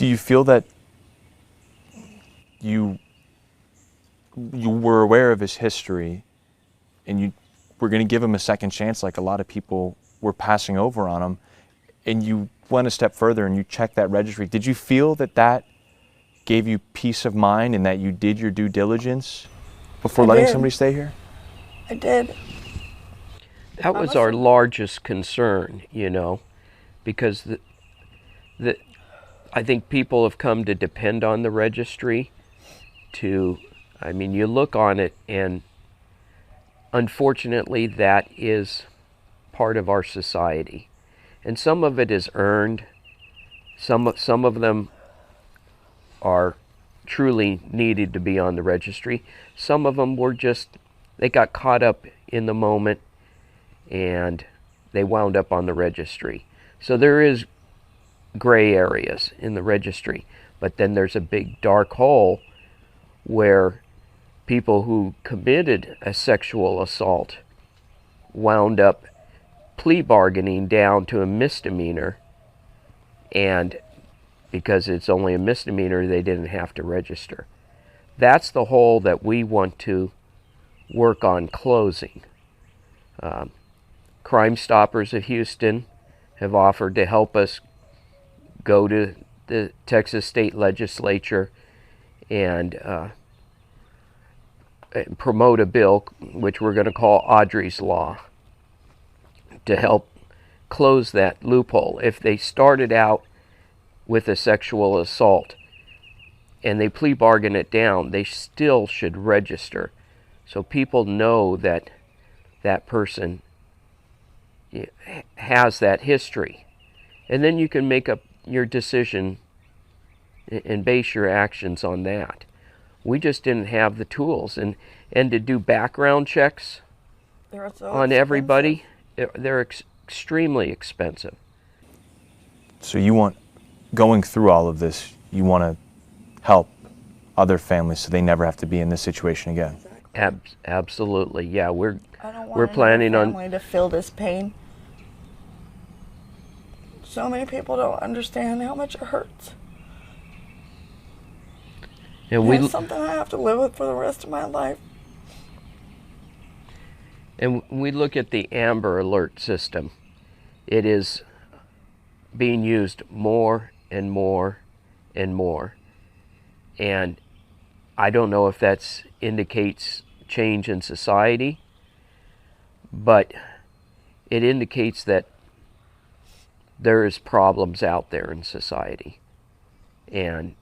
Do you feel that you were aware of his history and you were going to give him a second chance like a lot of people were passing over on him, and you went a step further and you checked that registry? Did you feel that that gave you peace of mind and that you did your due diligence before letting somebody stay here? I did. That was our largest concern, you know, because I think people have come to depend on the registry to, I mean, you look on it and unfortunately that is part of our society. And some of it is earned. Some of them are truly needed to be on the registry. Some of them were just, they got caught up in the moment and they wound up on the registry. So there is gray areas in the registry, but then there's a big dark hole where people who committed a sexual assault wound up plea bargaining down to a misdemeanor, and because it's only a misdemeanor, they didn't have to register. That's the hole that we want to work on closing. Crime Stoppers of Houston have offered to help us go to the Texas State Legislature and promote a bill which we're going to call Audrey's Law to help close that loophole. If they started out with a sexual assault and they plea bargain it down, they still should register so people know that that person has that history. And then you can make up your decision and base your actions on that. We just didn't have the tools, and to do background checks on everybody, they're extremely expensive. So you want, going through all of this, you want to help other families so they never have to be in this situation again? Absolutely, yeah. We're planning on family to feel this pain. So many people don't understand how much it hurts. And it's something I have to live with for the rest of my life. And we look at the Amber Alert system. It is being used more and more and more. And I don't know if that indicates change in society, but it indicates that there is problems out there in society. And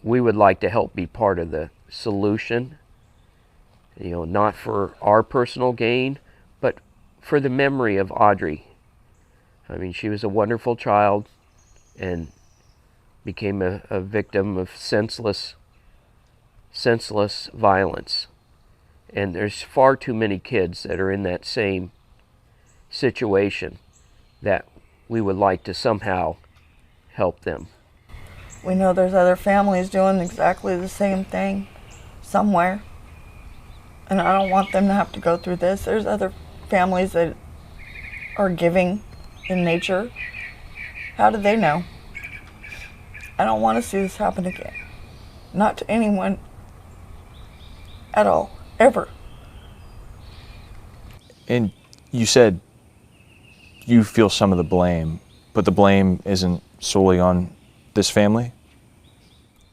we would like to help be part of the solution, you know, not for our personal gain, but for the memory of Audrey. I mean, she was a wonderful child and became a victim of senseless violence. And there's far too many kids that are in that same situation that we would like to somehow help them. We know there's other families doing exactly the same thing somewhere. And I don't want them to have to go through this. There's other families that are giving in nature. How do they know? I don't want to see this happen again. Not to anyone at all, ever. And you said you feel some of the blame, but the blame isn't solely on this family?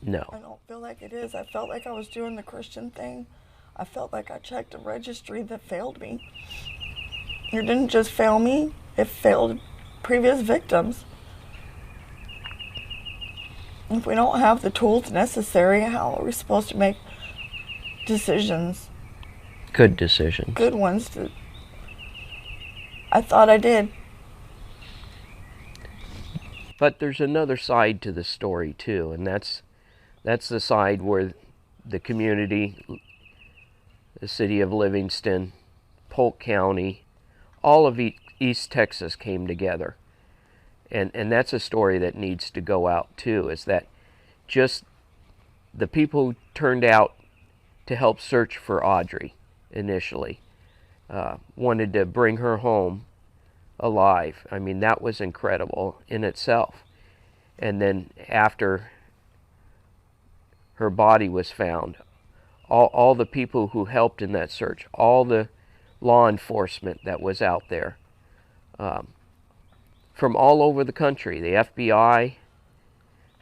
No. I don't feel like it is. I felt like I was doing the Christian thing. I felt like I checked a registry that failed me. It didn't just fail me, it failed previous victims. If we don't have the tools necessary, how are we supposed to make decisions? Good decisions. Good ones. I thought I did. But there's another side to the story too, and that's the side where the community, the city of Livingston, Polk County, all of East Texas came together. And that's a story that needs to go out too, is that just the people who turned out to help search for Audrey initially wanted to bring her home alive. I mean, that was incredible in itself. And then after her body was found. All the people who helped in that search, all the law enforcement that was out there, from all over the country, the FBI,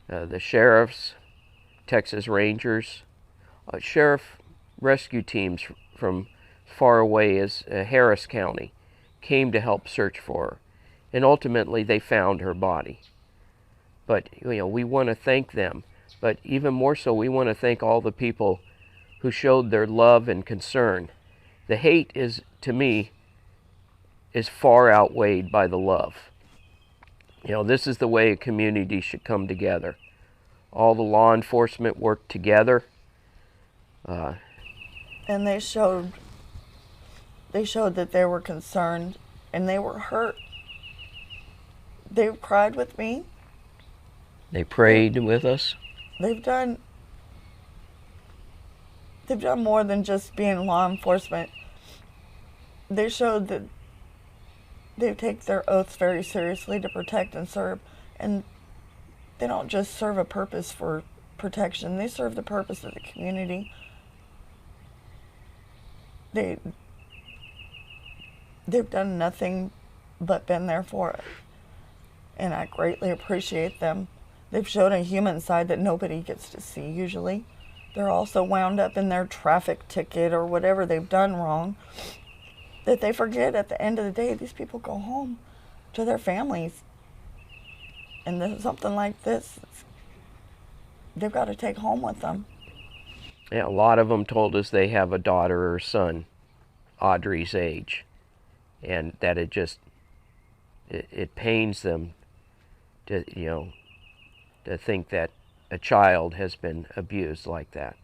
the sheriffs, Texas Rangers, sheriff rescue teams from far away as Harris County came to help search for her. And ultimately they found her body. But we want to thank them. But even more so, we want to thank all the people who showed their love and concern. The hate is, to me, is far outweighed by the love. This is the way a community should come together. All the law enforcement worked together. And they showed that they were concerned and they were hurt. They cried with me. They prayed with us. They've done more than just being law enforcement. They showed that they take their oaths very seriously to protect and serve, and they don't just serve a purpose for protection. They serve the purpose of the community. They've done nothing but been there for it, and I greatly appreciate them. They've shown a human side that nobody gets to see usually. They're also wound up in their traffic ticket or whatever they've done wrong, that they forget at the end of the day these people go home to their families. And then something like this, they've got to take home with them. Yeah, a lot of them told us they have a daughter or son Audrey's age, and that it pains them to to think that a child has been abused like that.